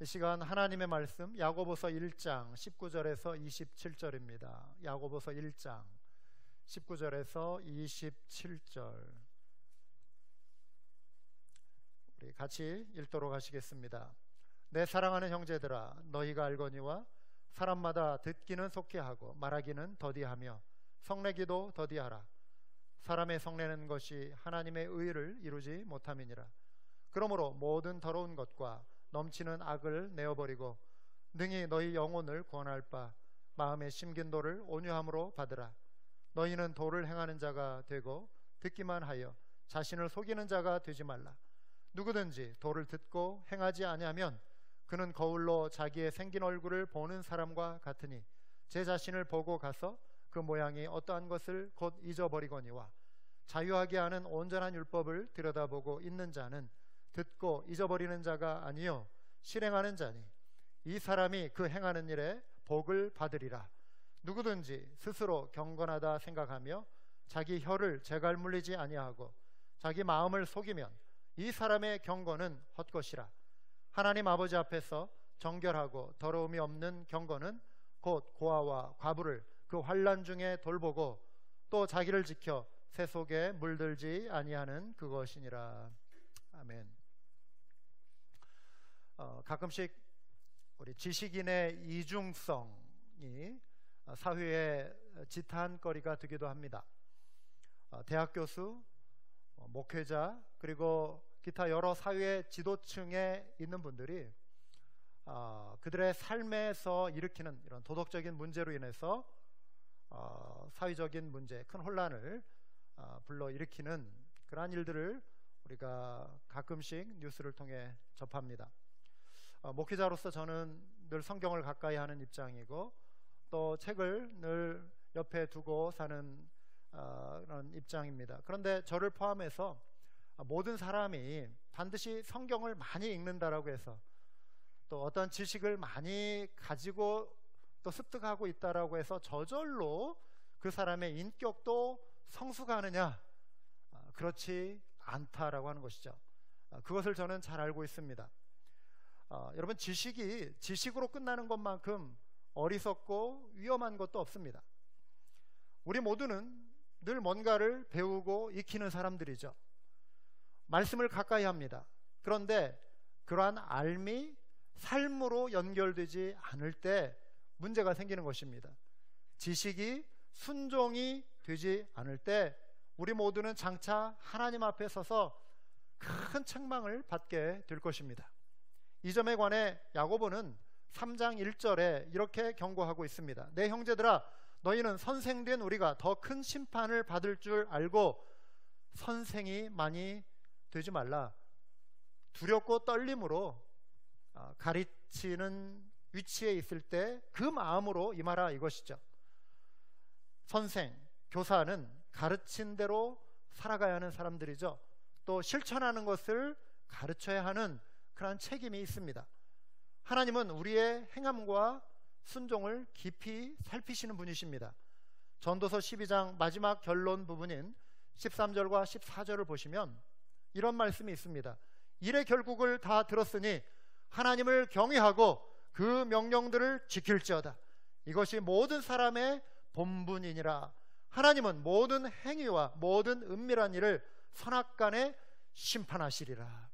이 시간 하나님의 말씀 야고보서 1장 19절에서 27절입니다. 야고보서 1장 19절에서 27절 우리 같이 읽도록 하시겠습니다. 내 사랑하는 형제들아, 너희가 알거니와 사람마다 듣기는 속히 하고 말하기는 더디하며 성내기도 더디하라. 사람의 성내는 것이 하나님의 의를 이루지 못함이니라. 그러므로 모든 더러운 것과 넘치는 악을 내어버리고 능히 너희 영혼을 구원할 바 마음에 심긴 도를 온유함으로 받으라. 너희는 도를 행하는 자가 되고 듣기만 하여 자신을 속이는 자가 되지 말라. 누구든지 도를 듣고 행하지 아니하면 그는 거울로 자기의 생긴 얼굴을 보는 사람과 같으니 제 자신을 보고 가서 그 모양이 어떠한 것을 곧 잊어버리거니와 자유하게 하는 온전한 율법을 들여다보고 있는 자는 듣고 잊어버리는 자가 아니요 실행하는 자니 이 사람이 그 행하는 일에 복을 받으리라. 누구든지 스스로 경건하다 생각하며 자기 혀를 재갈 물리지 아니하고 자기 마음을 속이면 이 사람의 경건은 헛것이라. 하나님 아버지 앞에서 정결하고 더러움이 없는 경건은 곧 고아와 과부를 그 환난 중에 돌보고 또 자기를 지켜 새 속에 물들지 아니하는 그것이니라. 아멘. 가끔씩 우리 지식인의 이중성이 사회의 지탄거리가 되기도 합니다. 대학 교수, 목회자, 그리고 기타 여러 사회 지도층에 있는 분들이 그들의 삶에서 일으키는 이런 도덕적인 문제로 인해서 사회적인 문제, 큰 혼란을 불러일으키는 그러한 일들을 우리가 가끔씩 뉴스를 통해 접합니다. 목회자로서 저는 늘 성경을 가까이 하는 입장이고 또 책을 늘 옆에 두고 사는 그런 입장입니다. 그런데 저를 포함해서 모든 사람이 반드시 성경을 많이 읽는다라고 해서 또 어떤 지식을 많이 가지고 또 습득하고 있다라고 해서 저절로 그 사람의 인격도 성숙하느냐? 그렇지 않다라고 하는 것이죠. 그것을 저는 잘 알고 있습니다. 여러분, 지식이 지식으로 끝나는 것만큼 어리석고 위험한 것도 없습니다. 우리 모두는 늘 뭔가를 배우고 익히는 사람들이죠. 말씀을 가까이 합니다. 그런데 그러한 알미 삶으로 연결되지 않을 때 문제가 생기는 것입니다. 지식이 순종이 되지 않을 때 우리 모두는 장차 하나님 앞에 서서 큰 책망을 받게 될 것입니다. 이 점에 관해 야고보는 3장 1절에 이렇게 경고하고 있습니다. 내 형제들아, 너희는 선생된 우리가 더 큰 심판을 받을 줄 알고 선생이 많이 되지 말라. 두렵고 떨림으로 가르치는 위치에 있을 때 그 마음으로 임하라, 이것이죠. 선생, 교사는 가르친 대로 살아가야 하는 사람들이죠. 또 실천하는 것을 가르쳐야 하는 그러한 책임이 있습니다. 하나님은 우리의 행함과 순종을 깊이 살피시는 분이십니다. 전도서 12장 마지막 결론 부분인 13절과 14절을 보시면 이런 말씀이 있습니다. 일의 결국을 다 들었으니 하나님을 경외하고 그 명령들을 지킬지어다. 이것이 모든 사람의 본분이니라. 하나님은 모든 행위와 모든 은밀한 일을 선악간에 심판하시리라.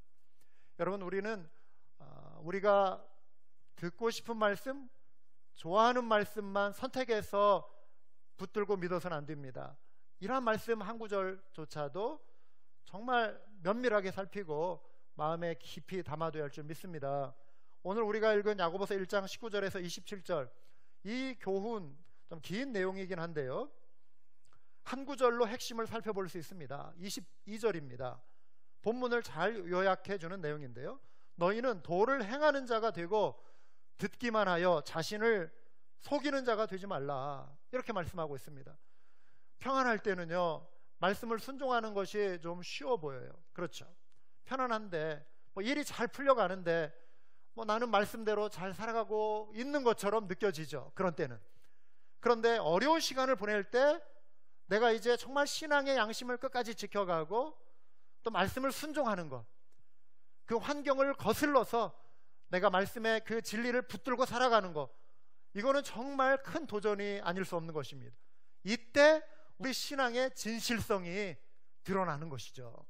여러분, 우리는 우리가 듣고 싶은 말씀, 좋아하는 말씀만 선택해서 붙들고 믿어서는 안 됩니다. 이러한 말씀 한 구절조차도 정말 면밀하게 살피고 마음에 깊이 담아둬야 할 줄 믿습니다. 오늘 우리가 읽은 야고보서 1장 19절에서 27절, 이 교훈 좀 긴 내용이긴 한데요, 한 구절로 핵심을 살펴볼 수 있습니다. 22절입니다. 본문을 잘 요약해 주는 내용인데요, 너희는 도를 행하는 자가 되고 듣기만 하여 자신을 속이는 자가 되지 말라, 이렇게 말씀하고 있습니다. 평안할 때는요, 말씀을 순종하는 것이 좀 쉬워 보여요. 그렇죠? 편안한데 일이 잘 풀려가는데 나는 말씀대로 잘 살아가고 있는 것처럼 느껴지죠, 그런 때는. 그런데 어려운 시간을 보낼 때 내가 이제 정말 신앙의 양심을 끝까지 지켜가고 또 말씀을 순종하는 것, 그 환경을 거슬러서 내가 말씀에 그 진리를 붙들고 살아가는 것, 이거는 정말 큰 도전이 아닐 수 없는 것입니다. 이때 우리 신앙의 진실성이 드러나는 것이죠.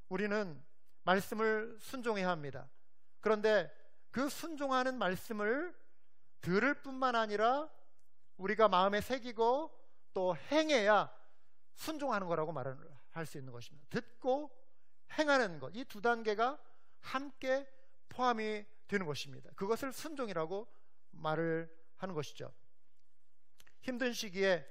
우리는 말씀을 순종해야 합니다. 그런데 그 순종하는 말씀을 들을 뿐만 아니라 우리가 마음에 새기고 또 행해야 순종하는 거라고 말할 수 있는 것입니다. 듣고 행하는 것, 이 두 단계가 함께 포함이 되는 것입니다. 그것을 순종이라고 말을 하는 것이죠. 힘든 시기에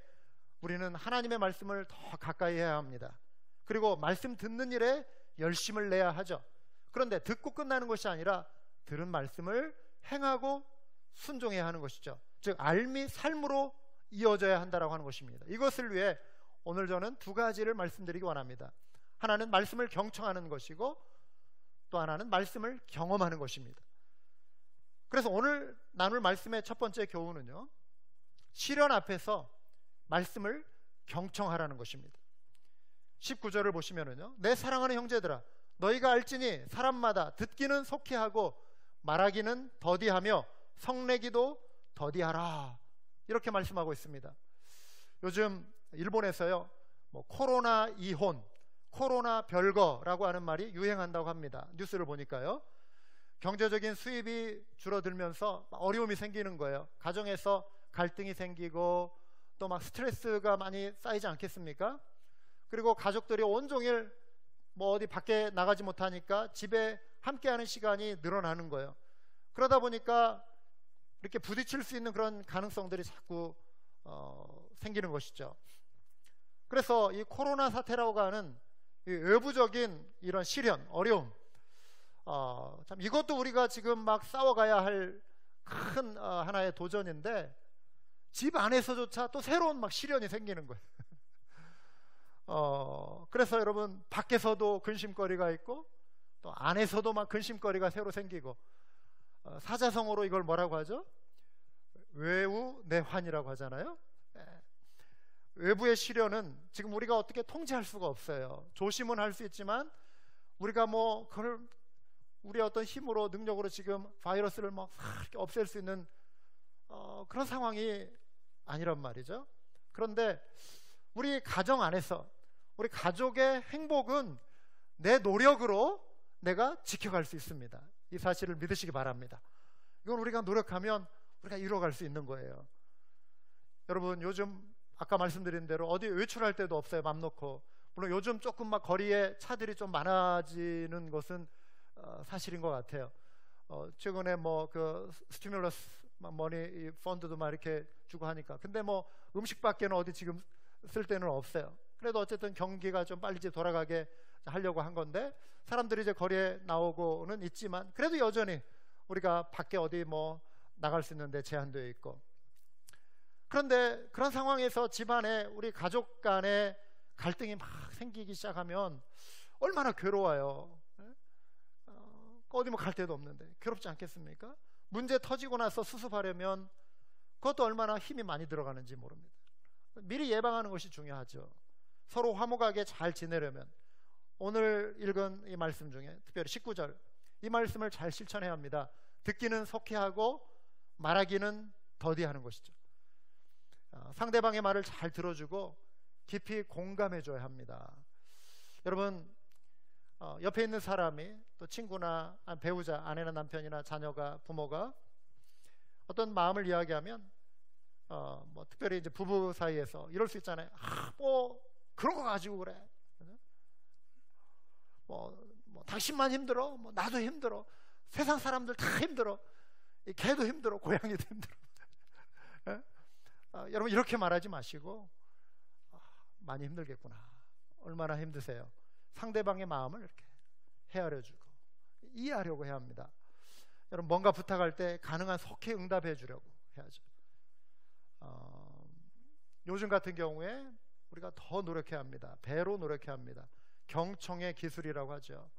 우리는 하나님의 말씀을 더 가까이 해야 합니다. 그리고 말씀 듣는 일에 열심을 내야 하죠. 그런데 듣고 끝나는 것이 아니라 들은 말씀을 행하고 순종해야 하는 것이죠. 즉 알미 삶으로 이어져야 한다라고 하는 것입니다. 이것을 위해 오늘 저는 두 가지를 말씀드리기 원합니다. 하나는 말씀을 경청하는 것이고 또 하나는 말씀을 경험하는 것입니다. 그래서 오늘 나눌 말씀의 첫 번째 교훈은요, 시련 앞에서 말씀을 경청하라는 것입니다. 19절을 보시면은요, 내 사랑하는 형제들아 너희가 알지니 사람마다 듣기는 속히 하고 말하기는 더디하며 성내기도 더디하라, 이렇게 말씀하고 있습니다. 요즘 일본에서요, 코로나 이혼, 코로나 별거라고 하는 말이 유행한다고 합니다. 뉴스를 보니까요, 경제적인 수입이 줄어들면서 어려움이 생기는 거예요. 가정에서 갈등이 생기고 또 막 스트레스가 많이 쌓이지 않겠습니까? 그리고 가족들이 온종일 어디 밖에 나가지 못하니까 집에 함께하는 시간이 늘어나는 거예요. 그러다 보니까 이렇게 부딪힐 수 있는 그런 가능성들이 자꾸 생기는 것이죠. 그래서 이 코로나 사태라고 하는 이 외부적인 이런 시련, 어려움, 참 이것도 우리가 지금 막 싸워가야 할 큰 하나의 도전인데 집 안에서조차 또 새로운 막 시련이 생기는 거예요. 그래서 여러분 밖에서도 근심거리가 있고 또 안에서도 막 근심거리가 새로 생기고, 사자성어로 이걸 뭐라고 하죠? 외우내환이라고 하잖아요. 외부의 시련은 지금 우리가 어떻게 통제할 수가 없어요. 조심은 할 수 있지만 우리가 그걸 우리의 어떤 힘으로 능력으로 지금 바이러스를 막 이렇게 없앨 수 있는 그런 상황이 아니란 말이죠. 그런데 우리 가정 안에서 우리 가족의 행복은 내 노력으로 내가 지켜갈 수 있습니다. 이 사실을 믿으시기 바랍니다. 이건 우리가 노력하면 우리가 이루어갈 수 있는 거예요. 여러분 요즘 아까 말씀드린 대로 어디 외출할 때도 없어요. 맘 놓고. 물론 요즘 조금 막 거리에 차들이 좀 많아지는 것은 사실인 것 같아요. 최근에 그 스티뮬러스 머니 펀드도 막 이렇게 주고 하니까. 근데 음식밖에는 어디 지금 쓸 데는 없어요. 그래도 어쨌든 경기가 좀 빨리 이제 돌아가게 하려고 한 건데, 사람들이 이제 거리에 나오고는 있지만 그래도 여전히 우리가 밖에 어디 나갈 수 있는데 제한되어 있고. 그런데 그런 상황에서 집안에 우리 가족 간에 갈등이 막 생기기 시작하면 얼마나 괴로워요. 어디 갈 데도 없는데 괴롭지 않겠습니까? 문제 터지고 나서 수습하려면 그것도 얼마나 힘이 많이 들어가는지 모릅니다. 미리 예방하는 것이 중요하죠. 서로 화목하게 잘 지내려면 오늘 읽은 이 말씀 중에 특별히 19절, 이 말씀을 잘 실천해야 합니다. 듣기는 속히 하고 말하기는 더디하는 것이죠. 상대방의 말을 잘 들어주고 깊이 공감해 줘야 합니다. 여러분 옆에 있는 사람이, 또 친구나 배우자, 아내나 남편이나 자녀가, 부모가 어떤 마음을 이야기하면 특별히 이제 부부 사이에서 이럴 수 있잖아요. 그런 거 가지고 그래. 당신만 힘들어. 나도 힘들어. 세상 사람들 다 힘들어. 이 개도 힘들어. 고양이도 힘들어. 여러분 이렇게 말하지 마시고, 많이 힘들겠구나. 얼마나 힘드세요. 상대방의 마음을 이렇게 헤아려주고 이해하려고 해야 합니다. 여러분 뭔가 부탁할 때 가능한 속히 응답해 주려고 해야죠. 요즘 같은 경우에 우리가 더 노력해야 합니다. 배로 노력해야 합니다. 경청의 기술이라고 하죠.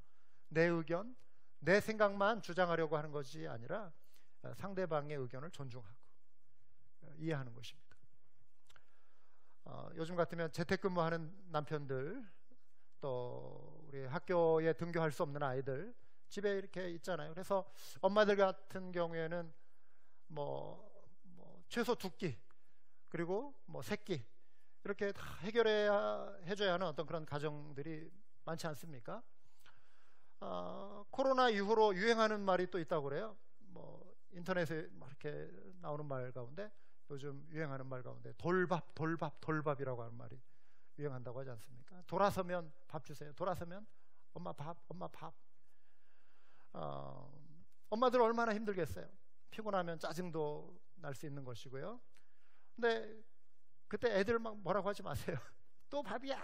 내 의견, 내 생각만 주장하려고 하는 것이 아니라 상대방의 의견을 존중하고 이해하는 것입니다. 요즘 같으면 재택근무하는 남편들, 또 우리 학교에 등교할 수 없는 아이들, 집에 이렇게 있잖아요. 그래서 엄마들 같은 경우에는 뭐 최소 2끼 그리고 뭐 3끼 이렇게 다 해줘야 하는 어떤 그런 가정들이 많지 않습니까? 코로나 이후로 유행하는 말이 또 있다고 그래요. 뭐 인터넷에 이렇게 나오는 말 가운데 요즘 유행하는 말 가운데 돌밥이라고 하는 말이 유행한다고 하지 않습니까? 돌아서면 밥 주세요. 돌아서면 엄마 밥. 엄마들 얼마나 힘들겠어요. 피곤하면 짜증도 날 수 있는 것이고요. 근데 그때 애들 막 뭐라고 하지 마세요. 또 밥이야.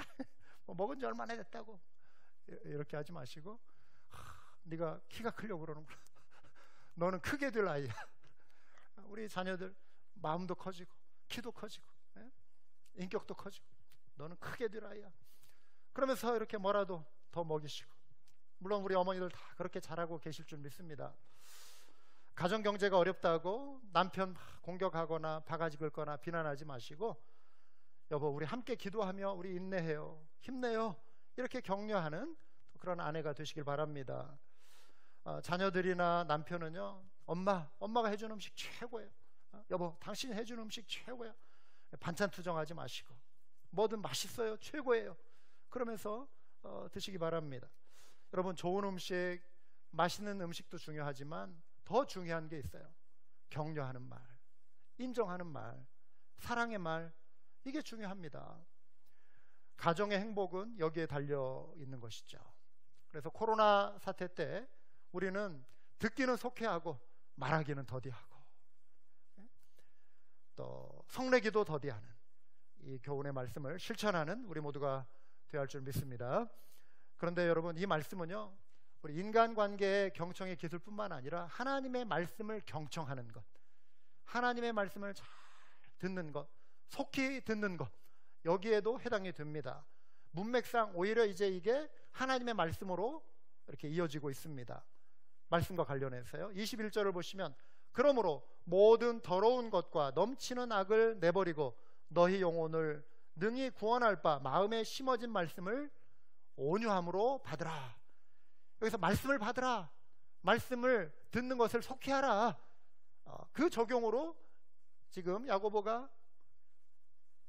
뭐 먹은 지 얼마나 됐다고 이렇게 하지 마시고, 네가 키가 크려고 그러는구나. 너는 크게 될 아이야. 우리 자녀들 마음도 커지고 키도 커지고 인격도 커지고 너는 크게 될 아이야. 그러면서 이렇게 뭐라도 더 먹이시고, 물론 우리 어머니들 다 그렇게 잘하고 계실 줄 믿습니다. 가정 경제가 어렵다고 남편 공격하거나 바가지 긁거나 비난하지 마시고, 여보 우리 함께 기도하며 우리 인내해요, 힘내요, 이렇게 격려하는 그런 아내가 되시길 바랍니다. 자녀들이나 남편은요, 엄마가 해주는 음식 최고예요. 여보 당신이 해주는 음식 최고야. 반찬 투정하지 마시고 뭐든 맛있어요, 최고예요, 그러면서 드시기 바랍니다. 여러분, 좋은 음식, 맛있는 음식도 중요하지만 더 중요한 게 있어요. 격려하는 말, 인정하는 말, 사랑의 말, 이게 중요합니다. 가정의 행복은 여기에 달려 있는 것이죠. 그래서 코로나 사태 때 우리는 듣기는 속회하고 말하기는 더디하고 또 성내기도 더디하는 이 교훈의 말씀을 실천하는 우리 모두가 되어야 할 줄 믿습니다. 그런데 여러분, 이 말씀은요, 우리 인간관계의 경청의 기술뿐만 아니라 하나님의 말씀을 경청하는 것, 하나님의 말씀을 잘 듣는 것, 속히 듣는 것, 여기에도 해당이 됩니다. 문맥상 오히려 이제 이게 하나님의 말씀으로 이렇게 이어지고 있습니다. 말씀과 관련해서요, 21절을 보시면, 그러므로 모든 더러운 것과 넘치는 악을 내버리고 너희 영혼을 능히 구원할 바 마음에 심어진 말씀을 온유함으로 받으라. 여기서 말씀을 받으라, 말씀을 듣는 것을 속히하라, 그 적용으로 지금 야고보가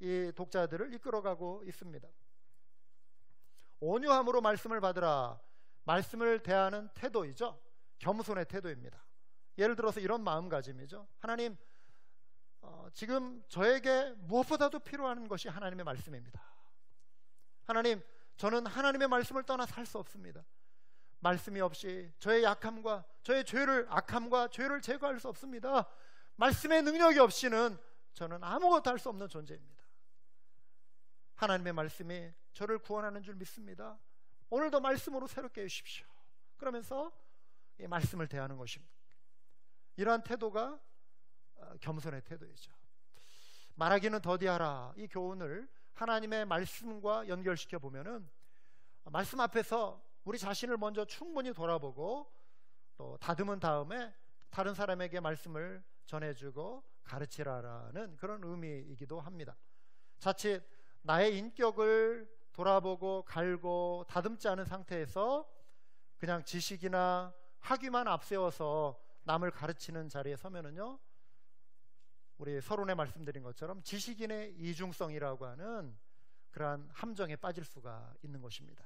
이 독자들을 이끌어가고 있습니다. 온유함으로 말씀을 받으라, 말씀을 대하는 태도이죠. 겸손의 태도입니다. 예를 들어서 이런 마음가짐이죠. 하나님, 지금 저에게 무엇보다도 필요한 것이 하나님의 말씀입니다. 하나님, 저는 하나님의 말씀을 떠나 살 수 없습니다. 말씀이 없이 저의 약함과 저의 악함과 죄를 제거할 수 없습니다. 말씀의 능력이 없이는 저는 아무것도 할 수 없는 존재입니다. 하나님의 말씀이 저를 구원하는 줄 믿습니다. 오늘도 말씀으로 새롭게 해주십시오. 그러면서 이 말씀을 대하는 것입니다. 이러한 태도가 겸손의 태도이죠. 말하기는 더디하라, 이 교훈을 하나님의 말씀과 연결시켜 보면은 말씀 앞에서 우리 자신을 먼저 충분히 돌아보고 또 다듬은 다음에 다른 사람에게 말씀을 전해주고 가르치라라는 그런 의미이기도 합니다. 자칫 나의 인격을 돌아보고 갈고 다듬지 않은 상태에서 그냥 지식이나 학위만 앞세워서 남을 가르치는 자리에 서면은요, 우리 서론에 말씀드린 것처럼 지식인의 이중성이라고 하는 그러한 함정에 빠질 수가 있는 것입니다.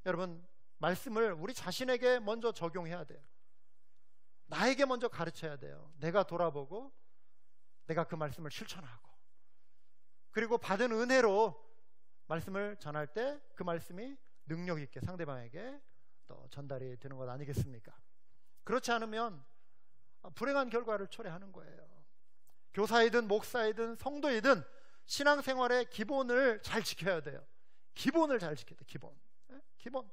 여러분, 말씀을 우리 자신에게 먼저 적용해야 돼요. 나에게 먼저 가르쳐야 돼요. 내가 돌아보고 내가 그 말씀을 실천하고, 그리고 받은 은혜로 말씀을 전할 때 그 말씀이 능력 있게 상대방에게 또 전달이 되는 것 아니겠습니까? 그렇지 않으면 불행한 결과를 초래하는 거예요. 교사이든 목사이든 성도이든 신앙생활의 기본을 잘 지켜야 돼요. 기본을 잘 지켜야 돼요. 기본.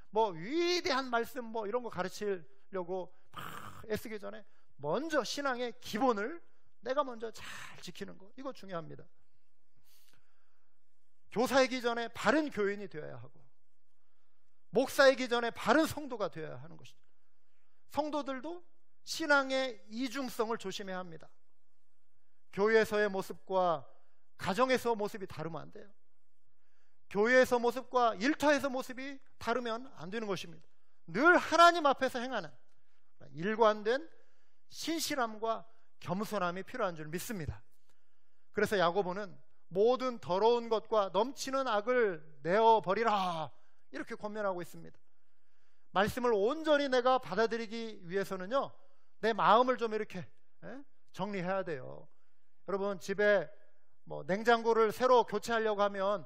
뭐 위대한 말씀 뭐 이런 거 가르치려고 막 애쓰기 전에 먼저 신앙의 기본을 내가 먼저 잘 지키는 거, 이거 중요합니다. 교사이기 전에 바른 교인이 되어야 하고, 목사이기 전에 바른 성도가 되어야 하는 것이죠. 성도들도 신앙의 이중성을 조심해야 합니다. 교회에서의 모습과 가정에서 모습이 다르면 안 돼요. 교회에서 모습과 일터에서 모습이 다르면 안 되는 것입니다. 늘 하나님 앞에서 행하는 일관된 신실함과 겸손함이 필요한 줄 믿습니다. 그래서 야고보는 모든 더러운 것과 넘치는 악을 내어버리라 이렇게 권면하고 있습니다. 말씀을 온전히 내가 받아들이기 위해서는요, 내 마음을 좀 이렇게 정리해야 돼요. 여러분, 집에 뭐 냉장고를 새로 교체하려고 하면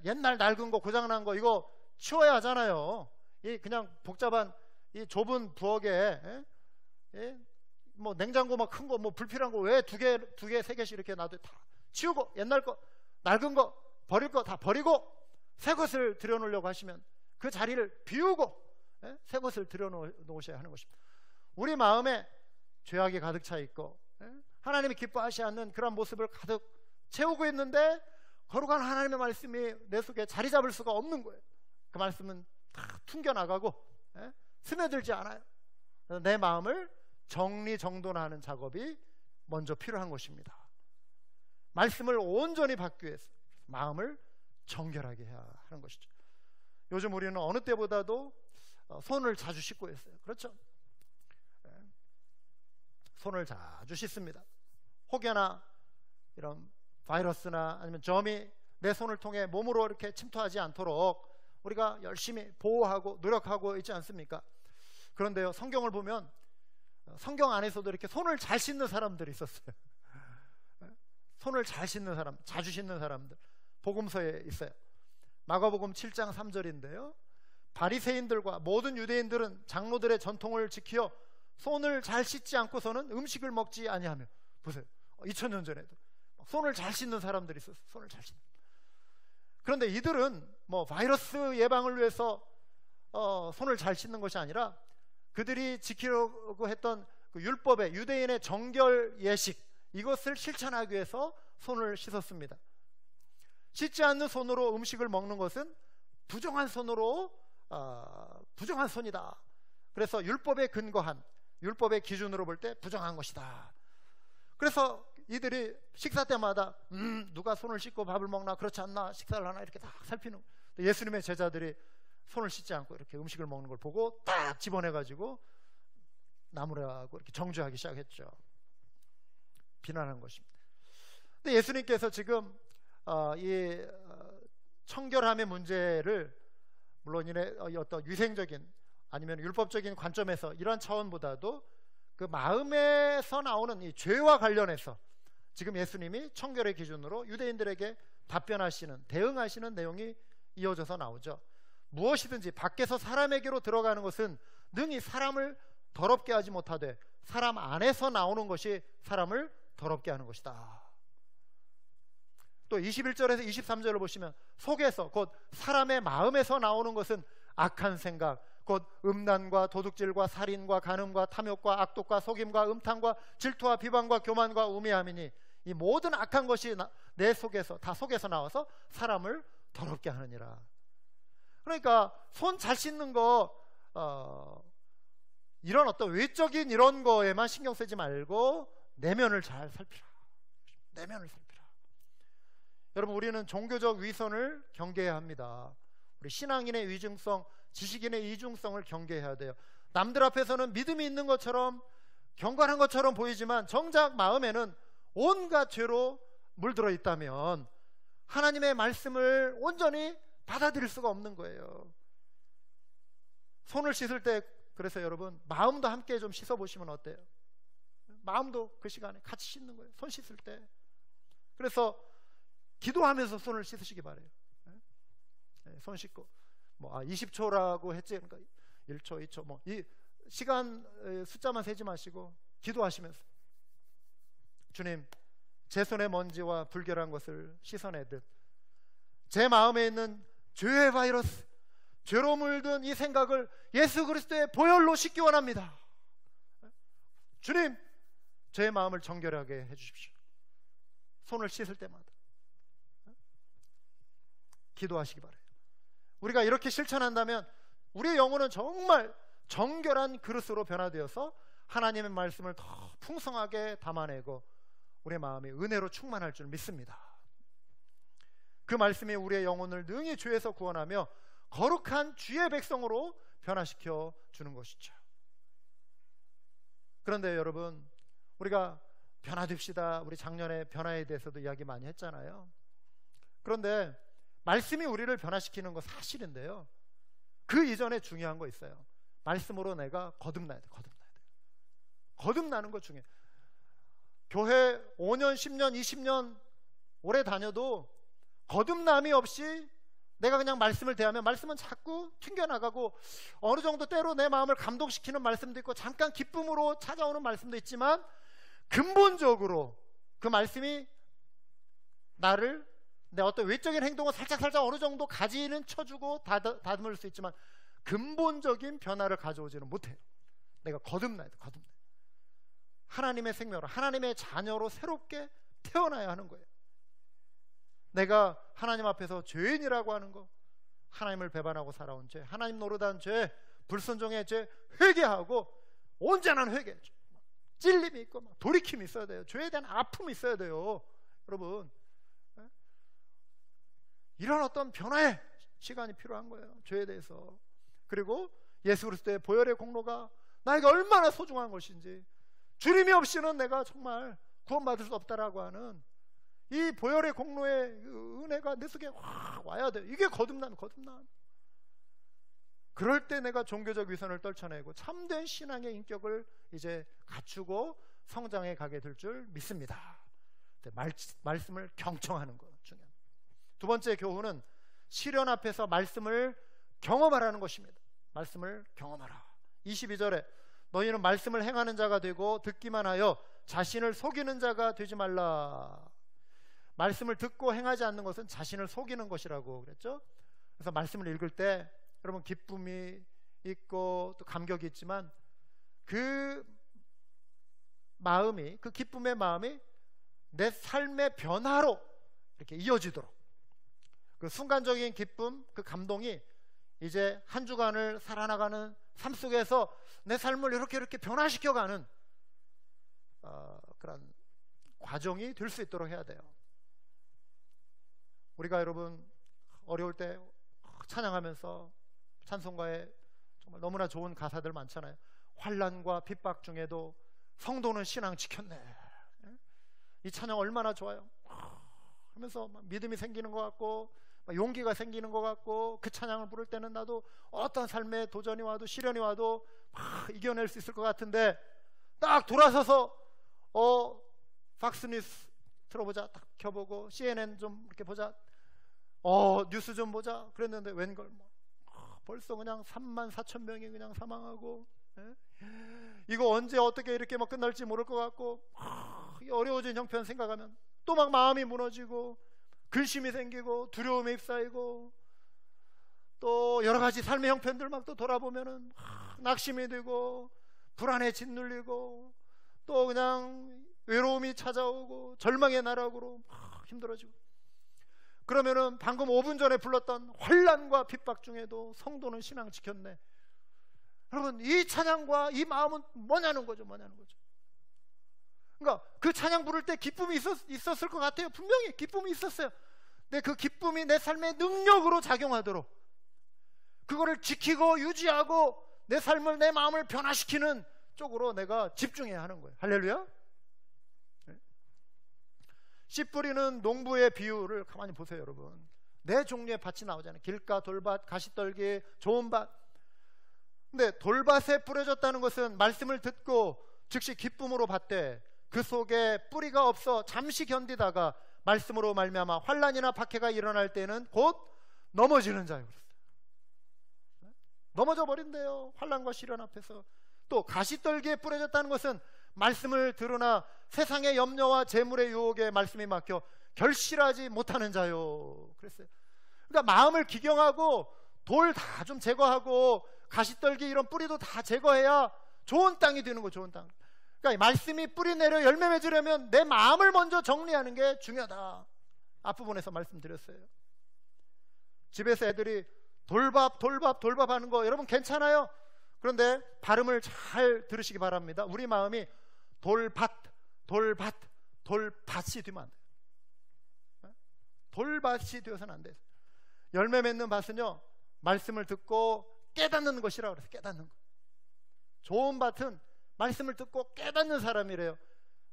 옛날 낡은 거, 고장난 거 이거 치워야 하잖아요. 이 그냥 복잡한 이 좁은 부엌에 뭐 냉장고 막 큰 거, 뭐 불필요한 거 왜 두 개, 세 개씩 이렇게 놔둬 다 치우고, 옛날 거, 낡은 거, 버릴 거 다 버리고 새 것을 들여놓으려고 하시면 그 자리를 비우고 새 것을 들여놓으셔야 하는 것입니다. 우리 마음에 죄악이 가득 차 있고 하나님이 기뻐하시지 않는 그런 모습을 가득 채우고 있는데 거룩한 하나님의 말씀이 내 속에 자리 잡을 수가 없는 거예요. 그 말씀은 다 튕겨나가고 스며들지 않아요. 내 마음을 정리정돈하는 작업이 먼저 필요한 것입니다. 말씀을 온전히 받기 위해서 마음을 정결하게 해야 하는 것이죠. 요즘 우리는 어느 때보다도 손을 자주 씻고 있어요. 그렇죠? 손을 자주 씻습니다. 혹여나 이런 바이러스나 아니면 점이 내 손을 통해 몸으로 이렇게 침투하지 않도록 우리가 열심히 보호하고 노력하고 있지 않습니까? 그런데요, 성경을 보면 성경 안에서도 이렇게 손을 잘 씻는 사람들이 있었어요. 손을 잘 씻는 사람, 자주 씻는 사람들, 복음서에 있어요. 마가복음 7장 3절인데요, 바리새인들과 모든 유대인들은 장로들의 전통을 지켜 손을 잘 씻지 않고서는 음식을 먹지 아니하며. 보세요, 2000년 전에도 손을 잘 씻는 사람들이 있었어요. 손을 잘 씻는. 그런데 이들은 뭐 바이러스 예방을 위해서 손을 잘 씻는 것이 아니라 그들이 지키려고 했던 그 율법의 유대인의 정결 예식, 이것을 실천하기 위해서 손을 씻었습니다. 씻지 않는 손으로 음식을 먹는 것은 부정한 손으로 부정한 손이다. 그래서 율법에 근거한, 율법의 기준으로 볼 때 부정한 것이다. 그래서 이들이 식사 때마다 누가 손을 씻고 밥을 먹나, 그렇지 않나, 식사를 하나 이렇게 딱 살피는. 예수님의 제자들이 손을 씻지 않고 이렇게 음식을 먹는 걸 보고 딱 집어내가지고 나무라고 이렇게 정죄하기 시작했죠. 비난한 것입니다. 근데 예수님께서 지금 이 청결함의 문제를 물론 어떤 위생적인 아니면 율법적인 관점에서 이런 차원보다도 그 마음에서 나오는 이 죄와 관련해서 지금 예수님이 청결의 기준으로 유대인들에게 답변하시는, 대응하시는 내용이 이어져서 나오죠. 무엇이든지 밖에서 사람에게로 들어가는 것은 능히 사람을 더럽게 하지 못하되 사람 안에서 나오는 것이 사람을 더럽게 하는 것이다. 또 21절에서 23절을 보시면 속에서, 곧 사람의 마음에서 나오는 것은 악한 생각, 곧 음란과 도둑질과 살인과 간음과 탐욕과 악독과 속임과 음탕과 질투와 비방과 교만과 우매함이니 이 모든 악한 것이 내 속에서, 다 속에서 나와서 사람을 더럽게 하느니라. 그러니까 손 잘 씻는 거 이런 어떤 외적인 이런 거에만 신경 쓰지 말고 내면을 잘 살피라. 내면을 살피라. 여러분, 우리는 종교적 위선을 경계해야 합니다. 우리 신앙인의 위중성, 지식인의 이중성을 경계해야 돼요. 남들 앞에서는 믿음이 있는 것처럼 경건한 것처럼 보이지만 정작 마음에는 온갖 죄로 물들어 있다면 하나님의 말씀을 온전히 받아들일 수가 없는 거예요. 손을 씻을 때, 그래서 여러분 마음도 함께 좀 씻어보시면 어때요? 마음도 그 시간에 같이 씻는 거예요. 손 씻을 때. 그래서 기도하면서 손을 씻으시기 바래요. 손 씻고 뭐 20초라고 했지, 그러니까 1초, 2초 뭐 이 시간 숫자만 세지 마시고 기도하시면서, 주님, 제 손의 먼지와 불결한 것을 씻어내듯 제 마음에 있는 죄의 바이러스, 죄로 물든 이 생각을 예수 그리스도의 보혈로 씻기 원합니다. 주님, 제 마음을 정결하게 해주십시오. 손을 씻을 때마다 기도하시기 바라요. 우리가 이렇게 실천한다면 우리의 영혼은 정말 정결한 그릇으로 변화되어서 하나님의 말씀을 더 풍성하게 담아내고 우리의 마음이 은혜로 충만할 줄 믿습니다. 그 말씀이 우리의 영혼을 능히 죄에서 구원하며 거룩한 주의 백성으로 변화시켜 주는 것이죠. 그런데 여러분, 우리가 변화됩시다, 우리 작년에 변화에 대해서도 이야기 많이 했잖아요. 그런데 말씀이 우리를 변화시키는 거 사실인데요, 그 이전에 중요한 거 있어요. 말씀으로 내가 거듭나야 돼. 거듭나는 거 중요해. 교회 5년, 10년, 20년 오래 다녀도 거듭남이 없이 내가 그냥 말씀을 대하면 말씀은 자꾸 튕겨나가고, 어느 정도 때로 내 마음을 감동시키는 말씀도 있고 잠깐 기쁨으로 찾아오는 말씀도 있지만, 근본적으로 그 말씀이 나를, 내 어떤 외적인 행동을 살짝 어느 정도 가지는 쳐주고 다듬을 수 있지만 근본적인 변화를 가져오지는 못해요. 내가 거듭나야 돼. 하나님의 생명으로, 하나님의 자녀로 새롭게 태어나야 하는 거예요. 내가 하나님 앞에서 죄인이라고 하는 거, 하나님을 배반하고 살아온 죄, 하나님 노릇한 죄, 불순종의 죄 회개하고, 온전한 회개, 찔림이 있고 돌이킴이 있어야 돼요. 죄에 대한 아픔이 있어야 돼요. 여러분, 이런 어떤 변화의 시간이 필요한 거예요, 죄에 대해서. 그리고 예수 그리스도의 보혈의 공로가 나에게 얼마나 소중한 것인지, 주님이 없이는 내가 정말 구원받을 수 없다라고 하는 이 보혈의 공로의 은혜가 내 속에 확 와야 돼요. 이게 거듭남. 그럴 때 내가 종교적 위선을 떨쳐내고 참된 신앙의 인격을 이제 갖추고 성장해 가게 될 줄 믿습니다. 말씀을 경청하는 것 중요합니다. 두 번째 교훈은 시련 앞에서 말씀을 경험하라는 것입니다. 말씀을 경험하라. 22절에 너희는 말씀을 행하는 자가 되고 듣기만 하여 자신을 속이는 자가 되지 말라. 말씀을 듣고 행하지 않는 것은 자신을 속이는 것이라고 그랬죠. 그래서 말씀을 읽을 때 여러분, 기쁨이 있고 또 감격이 있지만 그 마음이, 그 기쁨의 마음이 내 삶의 변화로 이렇게 이어지도록, 그 순간적인 기쁨, 그 감동이 이제 한 주간을 살아나가는 삶 속에서 내 삶을 이렇게 변화시켜가는 그런 과정이 될 수 있도록 해야 돼요. 우리가 여러분 어려울 때 찬양하면서 찬송가에 정말 너무나 좋은 가사들 많잖아요. 환난과 핍박 중에도 성도는 신앙 지켰네. 이 찬양 얼마나 좋아요. 하면서 믿음이 생기는 것 같고 용기가 생기는 것 같고, 그 찬양을 부를 때는 나도 어떤 삶의 도전이 와도 시련이 와도 막 이겨낼 수 있을 것 같은데, 딱 돌아서서 팍스뉴스 틀어보자, 딱 켜보고 CNN 좀 이렇게 보자, 뉴스 좀 보자 그랬는데 웬걸 벌써 그냥 34,000명이 그냥 사망하고, 이거 언제 어떻게 이렇게 막 끝날지 모를 것 같고, 어려워진 형편 생각하면 또 막 마음이 무너지고 근심이 생기고 두려움에 휩싸이고, 또 여러 가지 삶의 형편들 막 또 돌아보면은 낙심이 되고 불안에 짓눌리고, 또 그냥 외로움이 찾아오고 절망의 나락으로 힘들어지고, 그러면은 방금 5분 전에 불렀던 환난과 핍박 중에도 성도는 신앙 지켰네. 여러분, 이 찬양과 이 마음은 뭐냐는 거죠. 그러니까 그 찬양 부를 때 기쁨이 있었을 것 같아요. 분명히 기쁨이 있었어요. 근데 그 기쁨이 내 삶의 능력으로 작용하도록, 그거를 지키고 유지하고 내 삶을, 내 마음을 변화시키는 쪽으로 내가 집중해야 하는 거예요. 할렐루야. 씨 뿌리는 농부의 비유를 가만히 보세요. 여러분, 네 종류의 밭이 나오잖아요. 길가, 돌밭, 가시떨기, 좋은 밭. 근데 돌밭에 뿌려졌다는 것은 말씀을 듣고 즉시 기쁨으로 받되, 그 속에 뿌리가 없어 잠시 견디다가 말씀으로 말미암아 환난이나 박해가 일어날 때는 곧 넘어지는 자요. 넘어져 버린대요, 환난과 시련 앞에서. 또 가시떨기에 뿌려졌다는 것은 말씀을 들으나 세상의 염려와 재물의 유혹에 말씀이 막혀 결실하지 못하는 자요 그랬어요. 그러니까 마음을 기경하고 돌 다 좀 제거하고 가시떨기 이런 뿌리도 다 제거해야 좋은 땅이 되는 거. 좋은 땅. 그러니까 말씀이 뿌리 내려 열매 맺으려면 내 마음을 먼저 정리하는 게 중요하다. 앞부분에서 말씀드렸어요. 집에서 애들이 돌밥 하는 거 여러분 괜찮아요? 그런데 발음을 잘 들으시기 바랍니다. 우리 마음이 돌밭이 되면 안 돼요. 돌밭이 되어서는 안 돼요. 열매 맺는 밭은요, 말씀을 듣고 깨닫는 것이라고 그랬어요. 깨닫는 것. 좋은 밭은 말씀을 듣고 깨닫는 사람이래요.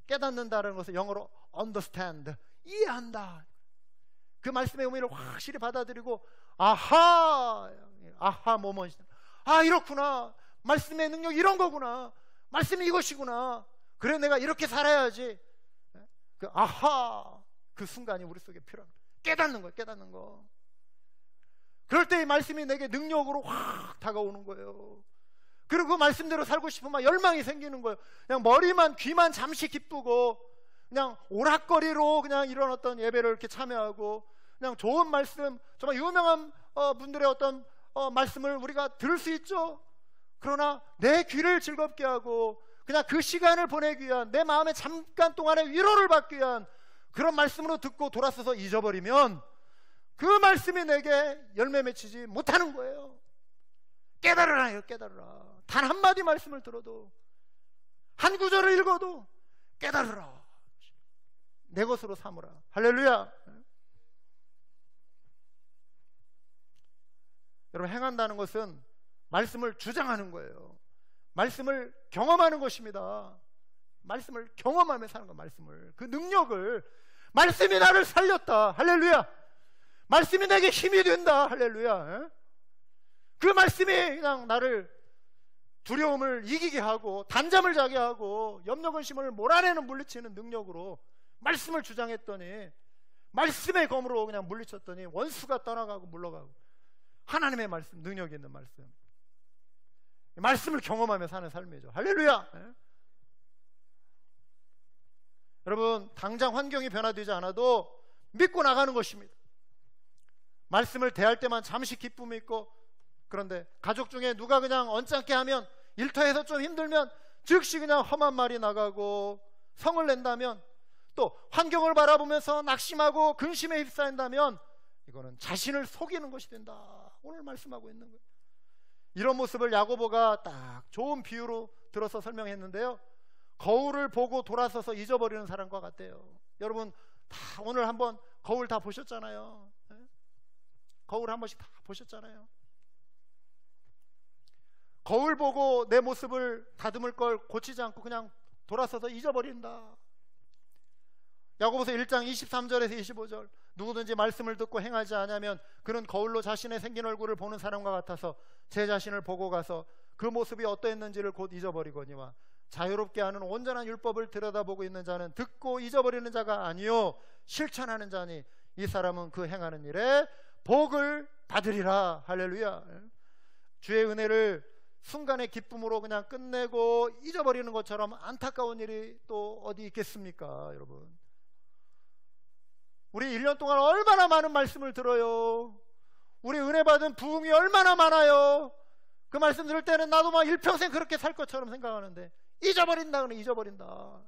깨닫는다는 것은 영어로 understand, 이해한다. 그 말씀의 의미를 확실히 받아들이고 아하 모먼트. 아, 이렇구나. 말씀의 능력이 이런 거구나. 말씀이 이것이구나. 그래, 내가 이렇게 살아야지. 그 아하, 그 순간이 우리 속에 필요합니다. 깨닫는 거예요. 깨닫는 거. 그럴 때 이 말씀이 내게 능력으로 확 다가오는 거예요. 그리고 그 말씀대로 살고 싶으면 막 열망이 생기는 거예요. 그냥 머리만 귀만 잠시 기쁘고 그냥 오락거리로 그냥 이런 어떤 예배를 이렇게 참여하고 그냥 좋은 말씀, 정말 유명한 분들의 어떤 말씀을 우리가 들을 수 있죠. 그러나 내 귀를 즐겁게 하고 그냥 그 시간을 보내기 위한, 내 마음에 잠깐 동안의 위로를 받기 위한 그런 말씀으로 듣고 돌아서서 잊어버리면 그 말씀이 내게 열매 맺히지 못하는 거예요. 깨달으라, 깨달으라. 단 한마디 말씀을 들어도, 한 구절을 읽어도 깨달으라. 내 것으로 삼으라. 할렐루야. 여러분, 행한다는 것은 말씀을 주장하는 거예요. 말씀을 경험하는 것입니다. 말씀을 경험하며 사는 거. 말씀을, 그 능력을, 말씀이 나를 살렸다. 할렐루야. 말씀이 내게 힘이 된다. 할렐루야. 그 말씀이 그냥 나를 두려움을 이기게 하고 단잠을 자게 하고 염려 근심을 몰아내는, 물리치는 능력으로 말씀을 주장했더니, 말씀의 검으로 그냥 물리쳤더니 원수가 떠나가고 물러가고, 하나님의 말씀, 능력 있는 말씀, 말씀을 경험하며 사는 삶이죠. 할렐루야. 여러분, 당장 환경이 변화되지 않아도 믿고 나가는 것입니다. 말씀을 대할 때만 잠시 기쁨이 있고, 그런데 가족 중에 누가 그냥 언짢게 하면, 일터에서 좀 힘들면 즉시 그냥 험한 말이 나가고 성을 낸다면, 또 환경을 바라보면서 낙심하고 근심에 휩싸인다면 이거는 자신을 속이는 것이 된다. 오늘 말씀하고 있는 거예요. 이런 모습을 야고보가 딱 좋은 비유로 들어서 설명했는데요, 거울을 보고 돌아서서 잊어버리는 사람과 같대요. 여러분 다 오늘 한번 거울 다 보셨잖아요. 거울 한 번씩 다 보셨잖아요. 거울 보고 내 모습을 다듬을 걸 고치지 않고 그냥 돌아서서 잊어버린다. 야고보서 1장 23절에서 25절, 누구든지 말씀을 듣고 행하지 않으면 그는 거울로 자신의 생긴 얼굴을 보는 사람과 같아서 제 자신을 보고 가서 그 모습이 어떠했는지를 곧 잊어버리거니와 자유롭게 하는 온전한 율법을 들여다보고 있는 자는 듣고 잊어버리는 자가 아니요 실천하는 자니 이 사람은 그 행하는 일에 복을 받으리라. 할렐루야. 주의 은혜를 순간의 기쁨으로 그냥 끝내고 잊어버리는 것처럼 안타까운 일이 또 어디 있겠습니까? 여러분, 우리 1년 동안 얼마나 많은 말씀을 들어요. 우리 은혜 받은 부흥이 얼마나 많아요. 그 말씀 들을 때는 나도 막 일평생 그렇게 살 것처럼 생각하는데 잊어버린다 그러면 잊어버린다.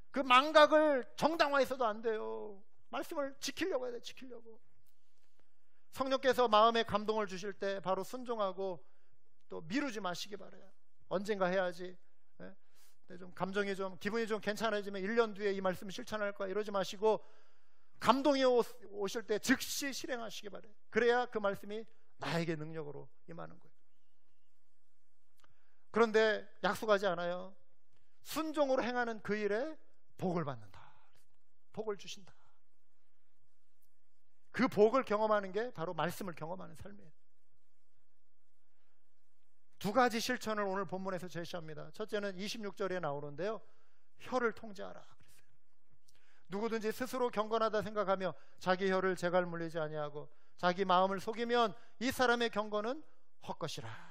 그 망각을 정당화해서도 안 돼요. 말씀을 지키려고 해야 돼. 지키려고. 성령께서 마음에 감동을 주실 때 바로 순종하고 또 미루지 마시기 바라요. 언젠가 해야지. 좀 감정이 좀, 기분이 좀 괜찮아지면 1년 뒤에 이 말씀 실천할 거야 이러지 마시고 감동이 오실 때 즉시 실행하시기 바라요. 그래야 그 말씀이 나에게 능력으로 임하는 거예요. 그런데 약속하지 않아요. 순종으로 행하는 그 일에 복을 받는다. 복을 주신다. 그 복을 경험하는 게 바로 말씀을 경험하는 삶이에요. 두 가지 실천을 오늘 본문에서 제시합니다. 첫째는 26절에 나오는데요, 혀를 통제하라 그랬어요. 누구든지 스스로 경건하다 생각하며 자기 혀를 재갈 물리지 아니하고 자기 마음을 속이면 이 사람의 경건은 헛것이라.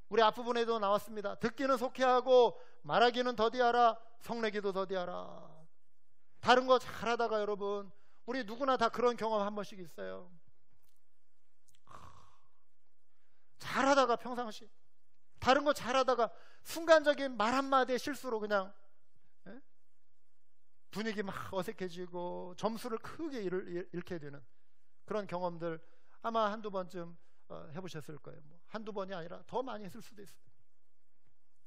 우리 앞부분에도 나왔습니다. 듣기는 속히하고 말하기는 더디하라. 성내기도 더디하라. 다른 거 잘하다가 여러분, 우리 누구나 다 그런 경험 한 번씩 있어요. 잘하다가 평상시 다른 거 잘하다가 순간적인 말 한마디의 실수로 그냥 분위기 막 어색해지고 점수를 크게 잃게 되는 그런 경험들 아마 한두 번쯤 해보셨을 거예요. 뭐 한두 번이 아니라 더 많이 했을 수도 있어요.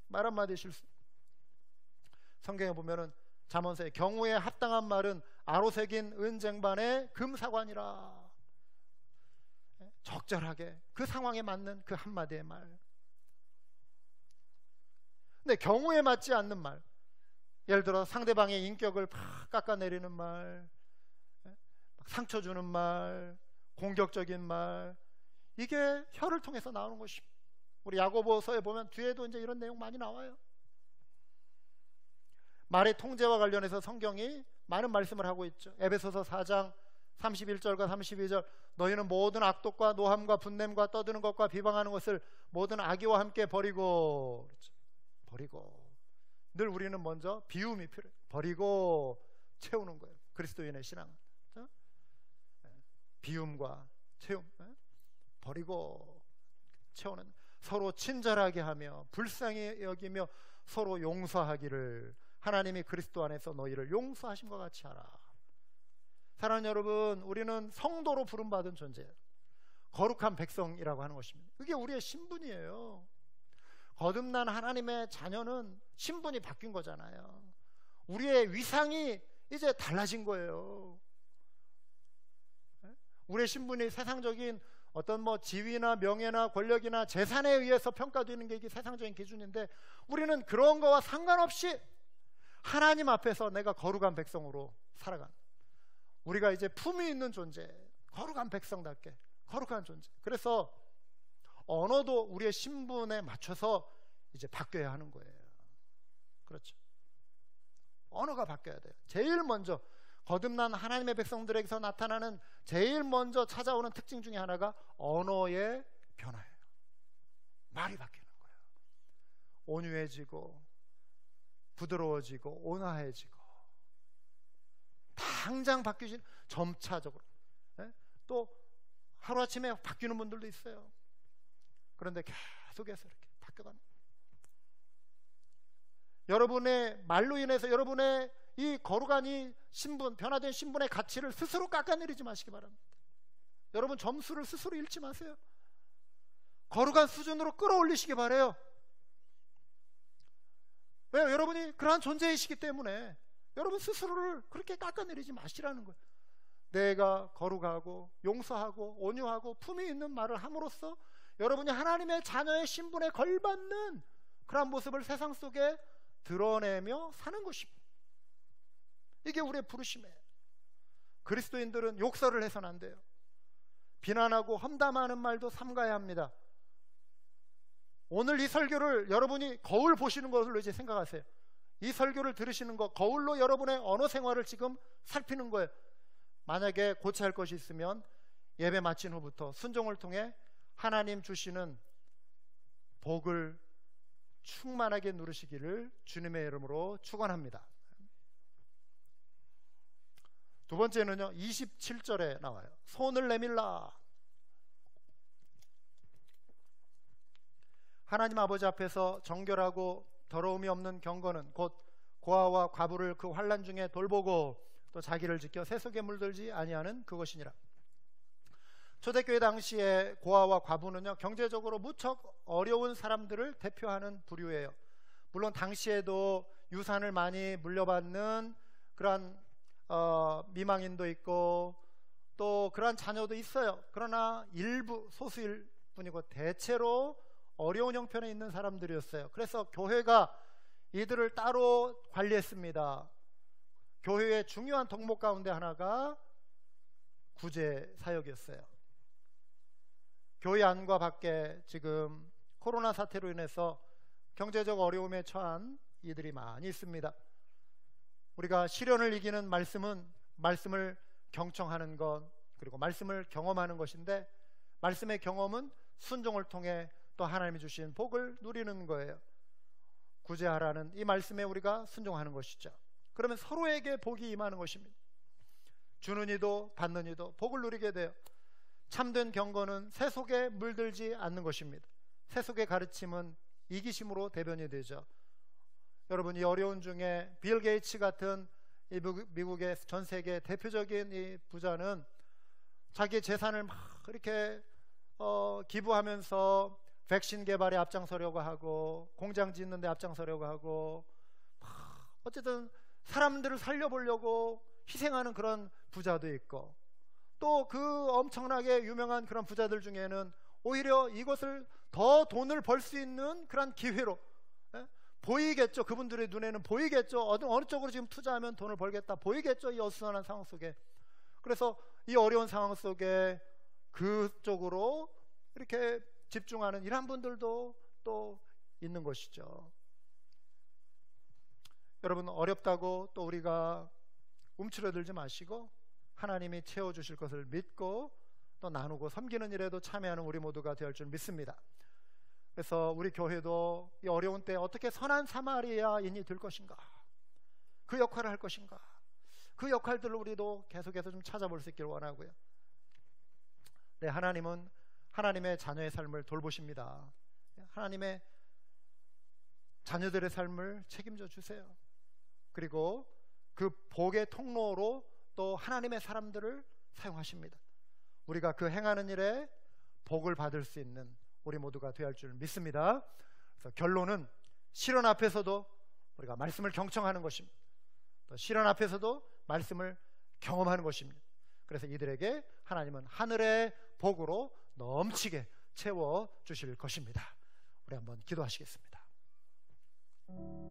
말 한마디 실수. 성경에 보면은 잠언서에 경우에 합당한 말은 아로새긴 은쟁반의 금사관이라. 적절하게 그 상황에 맞는 그 한마디의 말. 근데 경우에 맞지 않는 말, 예를 들어 상대방의 인격을 팍 깎아내리는 말, 상처 주는 말, 공격적인 말, 이게 혀를 통해서 나오는 것입니다. 우리 야고보서에 보면 뒤에도 이제 이런 내용 많이 나와요. 말의 통제와 관련해서 성경이 많은 말씀을 하고 있죠. 에베소서 4장 31절과 32절, 너희는 모든 악독과 노함과 분냄과 떠드는 것과 비방하는 것을 모든 악의와 함께 버리고, 그렇죠. 버리고. 늘 우리는 먼저 비움이 필요해요. 버리고 채우는 거예요. 그리스도인의 신앙은. 그렇죠? 비움과 채움, 버리고 채우는, 서로 친절하게 하며 불쌍히 여기며 서로 용서하기를 하나님이 그리스도 안에서 너희를 용서하신 것 같이 하라. 사랑하는 여러분, 우리는 성도로 부름받은 존재예요. 거룩한 백성이라고 하는 것입니다. 그게 우리의 신분이에요. 거듭난 하나님의 자녀는 신분이 바뀐 거잖아요. 우리의 위상이 이제 달라진 거예요. 우리의 신분이 세상적인 어떤 지위나 명예나 권력이나 재산에 의해서 평가되는 게 이게 세상적인 기준인데, 우리는 그런 거와 상관없이 하나님 앞에서 내가 거룩한 백성으로 살아간, 우리가 이제 품위 있는 존재, 거룩한 백성답게 거룩한 존재. 그래서 언어도 우리의 신분에 맞춰서 이제 바뀌어야 하는 거예요. 그렇죠. 언어가 바뀌어야 돼요. 제일 먼저 거듭난 하나님의 백성들에게서 나타나는 제일 먼저 찾아오는 특징 중에 하나가 언어의 변화예요. 말이 바뀌는 거예요. 온유해지고 부드러워지고 온화해지고, 당장 바뀌진, 점차적으로. 또 하루아침에 바뀌는 분들도 있어요. 그런데 계속해서 이렇게 바뀌어가는 거예요. 여러분의 말로 인해서 여러분의 이 거룩한 이 신분, 변화된 신분의 가치를 스스로 깎아내리지 마시기 바랍니다. 여러분 점수를 스스로 잃지 마세요. 거룩한 수준으로 끌어올리시기 바라요. 왜요? 여러분이 그러한 존재이시기 때문에 여러분 스스로를 그렇게 깎아내리지 마시라는 거예요. 내가 거룩하고 용서하고 온유하고 품위 있는 말을 함으로써 여러분이 하나님의 자녀의 신분에 걸맞는 그런 모습을 세상 속에 드러내며 사는 것입니다. 이게 우리의 부르심이에요. 그리스도인들은 욕설을 해서는 안 돼요. 비난하고 험담하는 말도 삼가야 합니다. 오늘 이 설교를 여러분이 거울 보시는 것으로 이제 생각하세요. 이 설교를 들으시는 것, 거울로 여러분의 언어 생활을 지금 살피는 거예요. 만약에 고쳐야 할 것이 있으면 예배 마친 후부터 순종을 통해 하나님 주시는 복을 충만하게 누리시기를 주님의 이름으로 축원합니다. 두 번째는요, 27절에 나와요. 손을 내밀라. 하나님 아버지 앞에서 정결하고 더러움이 없는 경건은 곧 고아와 과부를 그 환난 중에 돌보고 또 자기를 지켜 세속에 물들지 아니하는 그것이니라. 초대교회 당시에 고아와 과부는요, 경제적으로 무척 어려운 사람들을 대표하는 부류예요. 물론 당시에도 유산을 많이 물려받는 그러한 미망인도 있고 또 그러한 자녀도 있어요. 그러나 일부, 소수일 뿐이고 대체로 어려운 형편에 있는 사람들이었어요. 그래서 교회가 이들을 따로 관리했습니다. 교회의 중요한 덕목 가운데 하나가 구제 사역이었어요. 교회 안과 밖에 지금 코로나 사태로 인해서 경제적 어려움에 처한 이들이 많이 있습니다. 우리가 시련을 이기는 말씀은 말씀을 경청하는 것, 그리고 말씀을 경험하는 것인데, 말씀의 경험은 순종을 통해 또 하나님이 주신 복을 누리는 거예요. 구제하라는 이 말씀에 우리가 순종하는 것이죠. 그러면 서로에게 복이 임하는 것입니다. 주는 이도 받는 이도 복을 누리게 돼요. 참된 경건은 세속에 물들지 않는 것입니다. 세속의 가르침은 이기심으로 대변이 되죠. 여러분, 이 어려운 중에 빌 게이츠 같은 이 미국의 전 세계 대표적인 이 부자는 자기 재산을 막 이렇게 기부하면서 백신 개발에 앞장서려고 하고 공장 짓는 데 앞장서려고 하고 어쨌든 사람들을 살려보려고 희생하는 그런 부자도 있고, 또 그 엄청나게 유명한 그런 부자들 중에는 오히려 이것을 더 돈을 벌 수 있는 그런 기회로, 보이겠죠. 그분들의 눈에는 보이겠죠. 어느 쪽으로 지금 투자하면 돈을 벌겠다 보이겠죠. 이 어수선한 상황 속에. 그래서 이 어려운 상황 속에 그쪽으로 이렇게 집중하는 이런 분들도 또 있는 것이죠. 여러분, 어렵다고 또 우리가 움츠러들지 마시고 하나님이 채워주실 것을 믿고 또 나누고 섬기는 일에도 참여하는 우리 모두가 되어 줄 믿습니다. 그래서 우리 교회도 이 어려운 때 어떻게 선한 사마리아인이 될 것인가, 그 역할을 할 것인가, 그 역할들을 우리도 계속해서 좀 찾아볼 수 있기를 원하고요. 네, 하나님은 하나님의 자녀의 삶을 돌보십니다. 하나님의 자녀들의 삶을 책임져 주세요. 그리고 그 복의 통로로 또 하나님의 사람들을 사용하십니다. 우리가 그 행하는 일에 복을 받을 수 있는 우리 모두가 되어야 할 줄 믿습니다. 그래서 결론은 시련 앞에서도 우리가 말씀을 경청하는 것입니다. 또 시련 앞에서도 말씀을 경험하는 것입니다. 그래서 이들에게 하나님은 하늘의 복으로 넘치게 채워 주실 것입니다. 우리 한번 기도하시겠습니다.